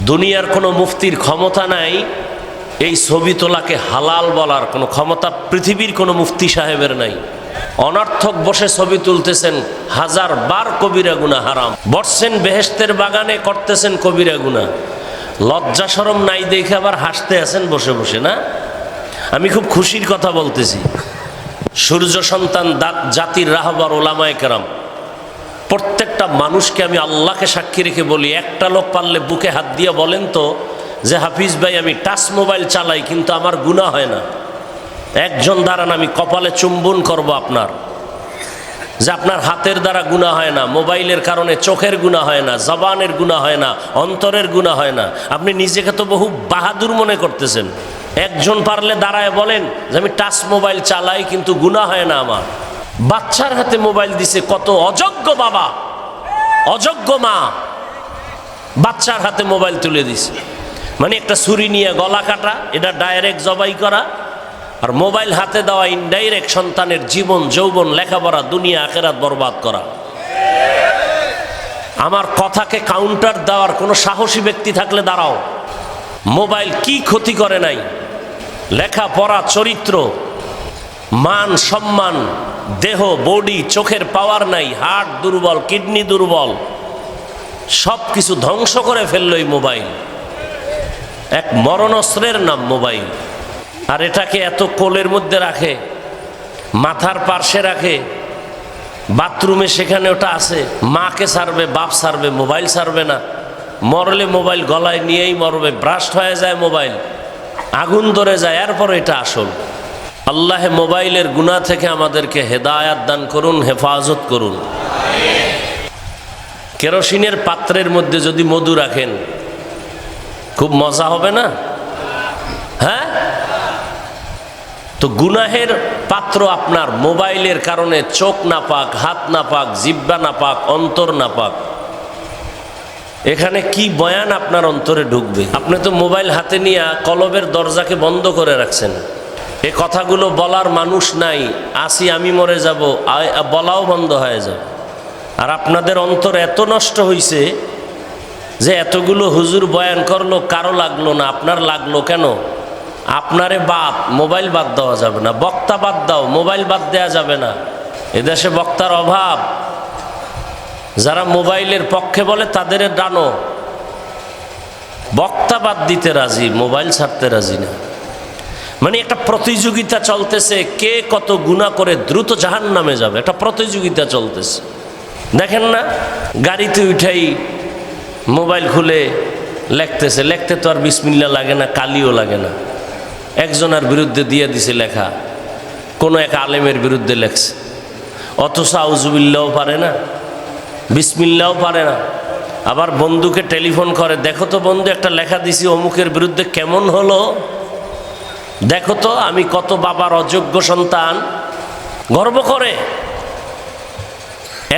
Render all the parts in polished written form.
দুনিয়ার কোনো মুফতির ক্ষমতা নাই এই ছবি তোলাকে হালাল বলার কোনো ক্ষমতা পৃথিবীর কোনো মুফতি সাহেবের নাই। অনর্থক বসে ছবি তুলতেছেন, হাজার বার কবিরা গুনাহ হারাম। বসছেন বেহেশতের বাগানে, করতেছেন কবিরা গুনাহ। লজ্জা শরম নাই দেখে আবার হাসতে আছেন বসে বসে। না, আমি খুব খুশির কথা বলতেছি। সূর্য সন্তান জাতির রাহবার ওলামায়ে কেরাম, প্রত্যেকটা মানুষকে আমি আল্লাহকে সাক্ষী রেখে বলি, একটা লোক পারলে বুকে হাত দিয়ে বলেন তো যে হাফিজ ভাই আমি টাচ মোবাইল চালাই কিন্তু আমার গুনাহ হয় না। একজন দাঁড়ান, আমি কপালে চুম্বন করব আপনার, যে আপনার হাতের দ্বারা গুনাহ হয় না, মোবাইলের কারণে চোখের গুনাহ হয় না, জবানের গুনাহ হয় না, অন্তরের গুনাহ হয় না। আপনি নিজেকে তো বহু বাহাদুর মনে করতেছেন। একজন পারলে দাঁড়ায় বলেন যে আমি টাচ মোবাইল চালাই কিন্তু গুনাহ হয় না আমার। বাচ্চার হাতে মোবাইল দিছে কত অযোগ্য বাবা, অযোগ্য মা বাচ্চার হাতে মোবাইল তুলে দিছে। মানে একটা ছুরি নিয়ে গলা কাটা, এটা ডাইরেক্ট জবাই করা, আর মোবাইল হাতে দেওয়া ইনডাইরেক্ট সন্তানের জীবন যৌবন লেখাপড়া দুনিয়া আখেরাত বরবাদ করা। আমার কথাকে কাউন্টার দেওয়ার কোনো সাহসী ব্যক্তি থাকলে দাঁড়াও। মোবাইল কি ক্ষতি করে নাই? লেখাপড়া, চরিত্র, মান সম্মান, দেহ, বডি, চোখের পাওয়ার নাই, হার্ট দুর্বল, কিডনি দুর্বল, সব কিছু ধ্বংস করে ফেললো এই মোবাইল। এক মরণস্ত্রের নাম মোবাইল। আর এটাকে এত কোলের মধ্যে রাখে, মাথার পার্শ্বে রাখে, বাথরুমে সেখানে ওটা আছে। মাকে ছাড়বে, বাপ ছাড়বে, মোবাইল ছাড়বে না। মরলে মোবাইল গলায় নিয়েই মরবে। ব্রাস্ট হয়ে যায় মোবাইল, আগুন ধরে যায়, এরপর এটা আসল। আল্লাহ মোবাইলের গুনাহ থেকে আমাদেরকে হেদায়াত দান করুন, হেফাজত করুন। কেরোসিনের পাত্রের মধ্যে যদি মধু রাখেন খুব মজা হবে না? হ্যাঁ, তো গুনাহের পাত্র আপনার মোবাইলের কারণে চোখ নাপাক, হাত নাপাক, জিহ্বা নাপাক, অন্তর নাপাক। এখানে কি বয়ান আপনার অন্তরে ঢুকবে? আপনি তো মোবাইল হাতে নিয়ে কলবের দরজাকে বন্ধ করে রাখছেন। এ কথাগুলো বলার মানুষ নাই। আসি আমি মরে যাব, বলাও বন্ধ হয়ে যাবে। আর আপনাদের অন্তর এত নষ্ট হইছে যে এতগুলো হুজুর বয়ান করলো, কারো লাগলো না, আপনার লাগলো কেন? আপনারে বাদ, মোবাইল বাদ দেওয়া যাবে না। বক্তা বাদ দাও, মোবাইল বাদ দেওয়া যাবে না। এদেশে বক্তার অভাব। যারা মোবাইলের পক্ষে বলে তাদের ডানো। বক্তা বাদ দিতে রাজি, মোবাইল ছাড়তে রাজি না। মানে একটা প্রতিযোগিতা চলতেছে, কে কত গুনাহ করে দ্রুত জাহান্নামে যাবে, একটা প্রতিযোগিতা চলতেছে। দেখেন না, গাড়িতে উঠাই মোবাইল খুলে লেখতেছে। লেখতে তো আর বিসমিল্লাহ লাগে না, কালিও লাগে না। একজনের বিরুদ্ধে দিয়ে দিছে লেখা, কোনো এক আলেমের বিরুদ্ধে লেখছে, অথচ আউজুবিল্লাহও পারে না, বিসমিল্লাহও পারে না। আবার বন্ধুকে টেলিফোন করে, দেখো তো বন্ধু একটা লেখা দিছি অমুকের বিরুদ্ধে, কেমন হলো দেখো তো, আমি কত বাবার অযোগ্য সন্তান। গর্ব করে,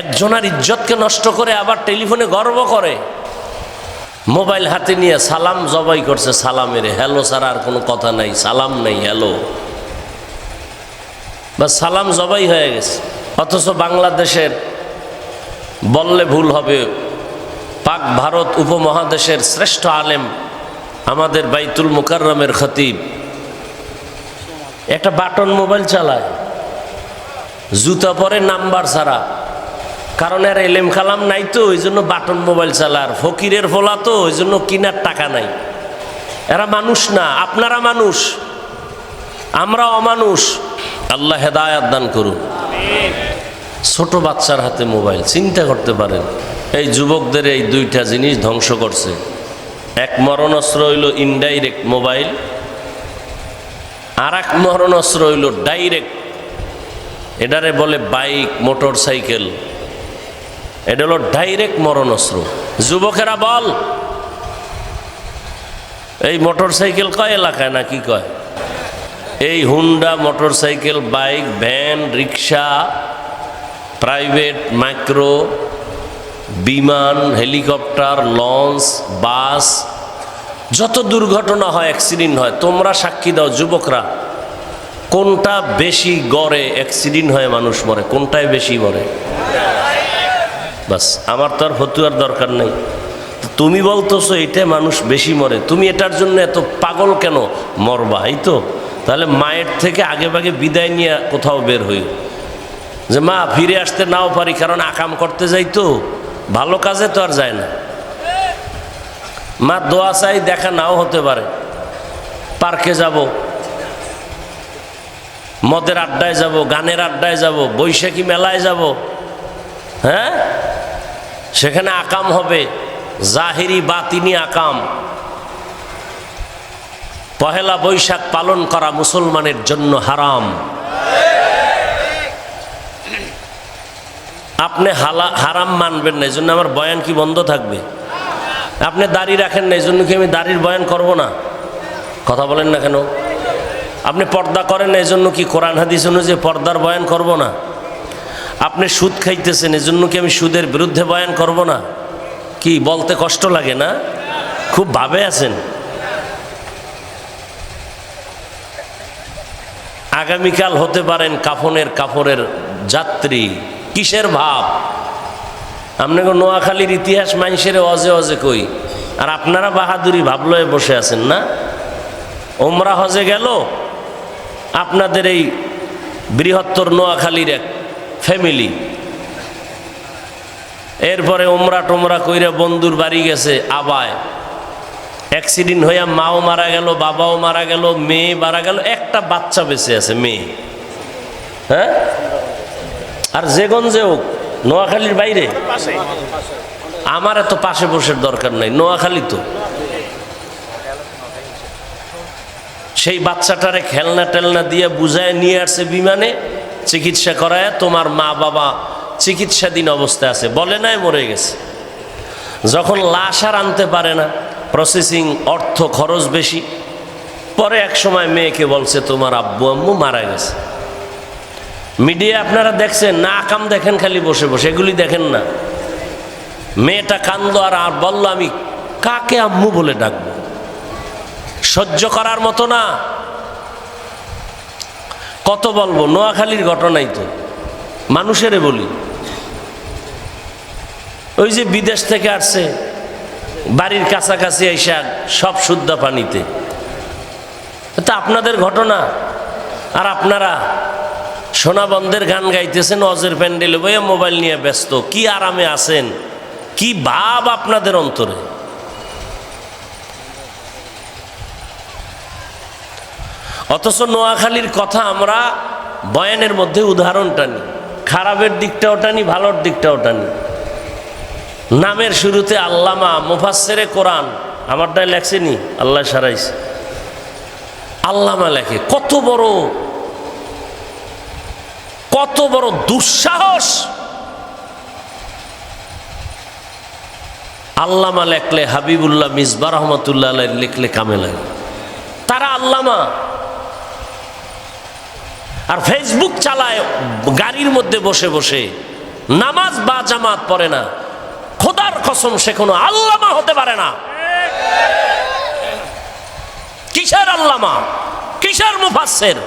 একজনের ইজ্জতকে নষ্ট করে আবার টেলিফোনে গর্ব করে। মোবাইল হাতে নিয়ে সালাম জবাই করছে, সালামের হ্যালো ছাড়া আর কোনো কথা নাই, সালাম নেই, হ্যালো বা সালাম জবাই হয়ে গেছে। অথচ বাংলাদেশের, বললে ভুল হবে, পাক ভারত উপমহাদেশের শ্রেষ্ঠ আলেম আমাদের বাইতুল মুকাররমের খতিব একটা বাটন মোবাইল চালায়, জুতা পরে নাম্বার ছাড়া। কারণ এর এলেম কালাম নাই তো, ওই জন্য বাটন মোবাইল চালায়। আর ফকিরের ফোলা তো, ওই জন্য কিনার টাকা নাই। এরা মানুষ না, আপনারা মানুষ, আমরা অমানুষ। আল্লাহ হেদায়াত দান করুন। ছোট বাচ্চার হাতে মোবাইল, চিন্তা করতে পারেন। এই যুবকদের এই দুইটা জিনিস ধ্বংস করছে। এক মরণস্ত্র হইল ইনডাইরেক্ট মোবাইল, আর এক মরণস্ত্র হইল ডাইরেক্ট। এটারে বলে বাইক, মোটর সাইকেল। এটা হলো ডাইরেক্ট মরণস্ত্র। যুবকেরা বল, এই মোটর সাইকেল কয় এলাকায় না কি কয়? এই Honda, motorcycle, bike, van, rickshaw, private, micro, বিমান, হেলিকপ্টার, লঞ্চ, বাস, যত দুর্ঘটনা হয়, অ্যাক্সিডেন্ট হয়, তোমরা সাক্ষী দাও যুবকরা, কোনটা বেশি গড়ে অ্যাক্সিডেন্ট হয়ে মানুষ মরে? কোনটায় বেশি মরে? বাস, আমার তো আর ফতুয়ার দরকার নেই। তুমি বলতেছো এটা মানুষ বেশি মরে, তুমি এটার জন্য এত পাগল কেন? মরবা, এই তো। তাহলে মায়ের থেকে আগে ভাগে বিদায় নিয়ে কোথাও বের হই, যে মা ফিরে আসতে নাও পারি, কারণ আকাম করতে যাই তো, ভালো কাজে তো আর যায় না। মা দোয়া চাই, দেখা নাও হতে পারে, পার্কে যাব, মদের আড্ডায় যাব, গানের আড্ডায় যাব, বৈশাখী মেলায় যাব, হ্যাঁ, সেখানে আকাম হবে, জাহিরি বাতিনি আকাম। পহেলা বৈশাখ পালন করা মুসলমানের জন্য হারাম। আপনি হারাম মানবেন না, এই জন্য আমার বয়ান কি বন্ধ থাকবে? আপনি দাড়ি রাখেন না, এই জন্য কি আমি দাড়ির বয়ান করব না? কথা বলেন না কেন? আপনি পর্দা করেন না, এই জন্য কি কোরআন হাদিস অনুযায়ী পর্দার বয়ান করব না? আপনি সুদ খাইতেছেন, এই জন্য কি আমি সুদের বিরুদ্ধে বয়ান করব না? কি বলতে কষ্ট লাগে না? খুব ভাবে আছেন। আগামীকাল হতে পারেন কাফনের যাত্রী। কিসের ভাব? আপনাকে নোয়াখালীর ইতিহাস মানুষের অজে অজে কই, আর আপনারা বাহাদুরি ভাবলয়ে বসে আছেন না? ওমরা হজে গেল আপনাদের এই বৃহত্তর নোয়াখালীর এক ফ্যামিলি, এরপরে ওমরা টোমরা কইরা বন্ধুর বাড়ি গেছে আবায়, অ্যাক্সিডেন্ট হইয়া মাও মারা গেল, বাবাও মারা গেল, মেয়ে মারা গেল, একটা বাচ্চা বেঁচে আছে মেয়ে। হ্যাঁ, আর যেগঞ্জে হোক, নোয়াখালীর বাইরে, আমার এত পাশে বসে দরকার নাই, নোয়াখালী তো। সেই বাচ্চাটারে খেলনা টেলনা দিয়ে বুঝায় নিয়ে আসছে বিমানে, চিকিৎসা করায়, তোমার মা বাবা চিকিৎসাধীন অবস্থায় আছে, বলে নাই মরে গেছে। যখন লাশ আর আনতে পারে না, প্রসেসিং অর্থ খরচ বেশি, পরে এক সময় মেয়েকে বলছে তোমার আব্বু আম্মু মারা গেছে। মিডিয়া আপনারা দেখছেন না? আকাম দেখেন খালি বসে বসে, এগুলি দেখেন না। মেয়েটা কান্দো আর বললো আমি কাকে আম্মু বলে ডাকবো, সহ্য করার মতো না। কত বলবো? নোয়াখালীর ঘটনাই তো, মানুষেরে বলি। ওই যে বিদেশ থেকে আসছে, বাড়ির কাছাকাছি এসে সব শুদ্ধ পানিতে, তা আপনাদের ঘটনা। আর আপনারা সোনাবন্ধের গান গাইতেছেন অজের প্যান্ডেলে বইয়ে, মোবাইল নিয়ে ব্যস্ত। কি আরামে আছেন, কি ভাব আপনাদের অন্তরে। অথচ নোয়াখালীর কথা আমরা বয়ানের মধ্যে উদাহরণ টানি, খারাপের দিকটাও টানি, ভালোর দিকটাও টানি। নামের শুরুতে আল্লামা, মুফাসসিরে কোরআন, আমারটাই লেখছেনি, আল্লাহ সারাইছে, আল্লামা লেখে। কত বড় দুঃসাহস! আল্লামা লেখলে, হাবিবুল্লাহ মিসবাহ রহমতুল্লাহ লিখলে কামে লাগে। তারা আল্লামা, আর ফেসবুক চালায় গাড়ির মধ্যে বসে বসে, নামাজ বা জামাত পড়ে না। খোদার কসম, সে কোনো আল্লামা হতে পারে না। কিসের আল্লামা, কিসের মুফাসসির?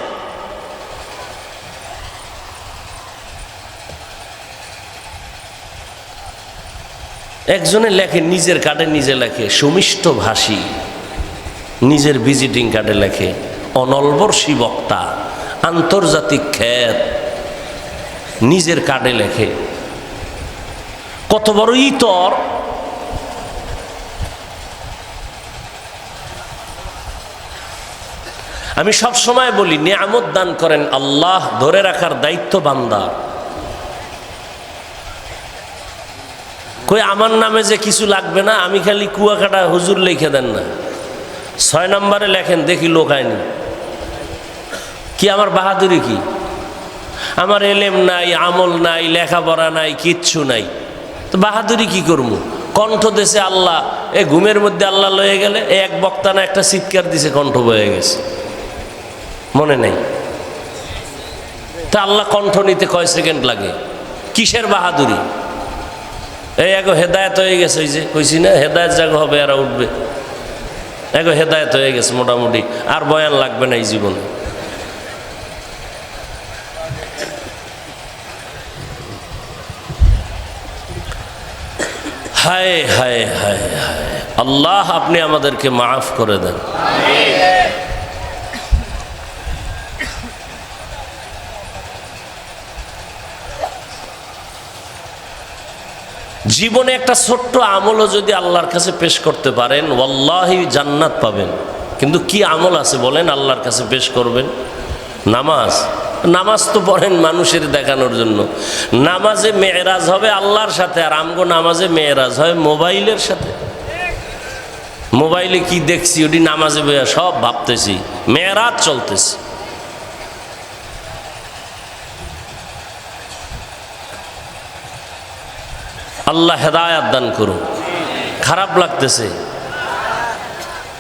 একজনে লেখে, নিজের কার্ডে নিজে লেখে সুমিষ্ট ভাষী, নিজের ভিজিটিং কার্ডে লেখে অনলবর্ষী বক্তা, আন্তর্জাতিক খ্যাত, নিজের কার্ডে লেখে। কত বড় ইতর! আমি সব সময় বলি, নিয়ামত দান করেন আল্লাহ, ধরে রাখার দায়িত্ব বান্দার। কই আমার নামে যে কিছু লাগবে না, আমি খালি কুয়াকাটা হুজুর লিখে দেন না, 6 নম্বরে লেখেন, দেখি লোক আইনি। কি আমার বাহাদুরি? কি আমার এলেম নাই, আমল নাই, লেখাপড়া নাই, কিচ্ছু নাই, তো বাহাদুরি কি করবো? কণ্ঠ দেশে আল্লাহ, এ ঘুমের মধ্যে আল্লাহ লয়ে গেলে এক বক্তা না একটা চিৎকার দিছে, কণ্ঠ বয়ে গেছে, মনে নেই। তা আল্লাহ কণ্ঠ নিতে কয় সেকেন্ড লাগে? কিসের বাহাদুরি? এই এগো হেদায়েত হয়ে গেছে, ওই যে কইছি না, হেদায়েত জাগো হবে, এরা উঠবে। এগো হেদায়েত হয়ে গেছে মোটামুটি, আর বয়ান লাগবে না এই জীবনে। হায় হায় হায় হায়, আল্লাহ আপনি আমাদেরকে মাফ করে দেন। জীবনে একটা ছোট্ট আমলও যদি আল্লাহর কাছে পেশ করতে পারেন, ওয়াল্লাহি জান্নাত পাবেন। কিন্তু কি আমল আছে বলেন আল্লাহর কাছে পেশ করবেন? নামাজ। নামাজ তো পড়েন মানুষের দেখানোর জন্য। নামাজে মেয়েরাজ হবে আল্লাহর সাথে, আর আমগো নামাজে মেয়েরাজ হয় মোবাইলের সাথে। মোবাইলে কি দেখছি ওটি নামাজে বইয়া সব ভাবতেছি, মেয়েরাজ চলতেছে। আল্লাহ হেদায়াত দান করুন। খারাপ লাগতেছে,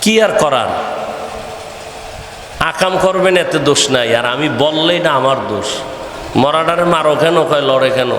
কি আর করার, আকাম করবেন এতে দোষ নাই, আর আমি বললেই না আমার দোষ। মরাডারে মারো কেন, কয় লড়ে কেন।